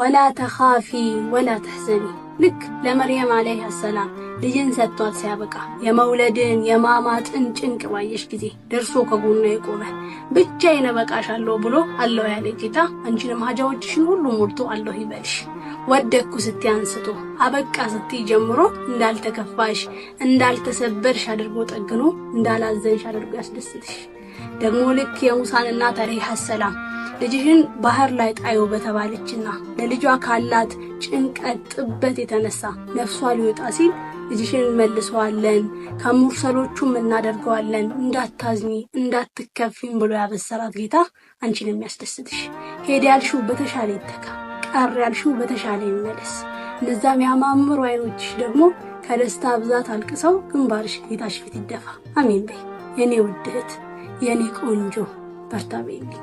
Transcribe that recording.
ወላ ተኻፊ ወላ ተሕዘኒ ልክ ለመርየም አለይሃ ሰላም ልጅን ሰጥቷት ሲያበቃ የመውለድን የማማጥን ጭንቅ ባየሽ ጊዜ ደርሶ ከጎኗ የቆመ ብቻዬን እበቃሻለሁ ብሎ አላህ ያለ ጌታ አንቺንም ሀጃዎችሽን ሁሉ ሞልቶ አላህ ይበልሽ። ወደኩ ስትይ አንስቶ አበቃ ስትይ ጀምሮ እንዳልተከፋሽ እንዳልተሰበርሽ አድርጎ ጠግኖ እንዳላዘንሽ አድርጎ ያስደስትሽ። ደግሞ ልክ የሙሳን እናት አለይሃ ሰላም ልጅህን ባህር ላይ ጣዩ በተባለችና ለልጇ ካላት ጭንቀት ጥበት የተነሳ ነፍሷ ሊወጣ ሲል ልጅሽን መልሰዋለን ከሙርሰሎቹም እናደርገዋለን እንዳታዝኒ እንዳትከፊም ብሎ ያበሰራት ጌታ አንቺን የሚያስደስትሽ። ሄድ ያልሽው በተሻለ ይተካ፣ ቀር ያልሽው በተሻለ ይመለስ። እነዛም ያማምሩ አይኖችሽ ደግሞ ከደስታ ብዛት አልቅሰው ግንባርሽ ጌታሽ ፊት ይደፋ። አሜን በይ የኔ ውድ እህት የኔ ቆንጆ በርታ በይልኝ።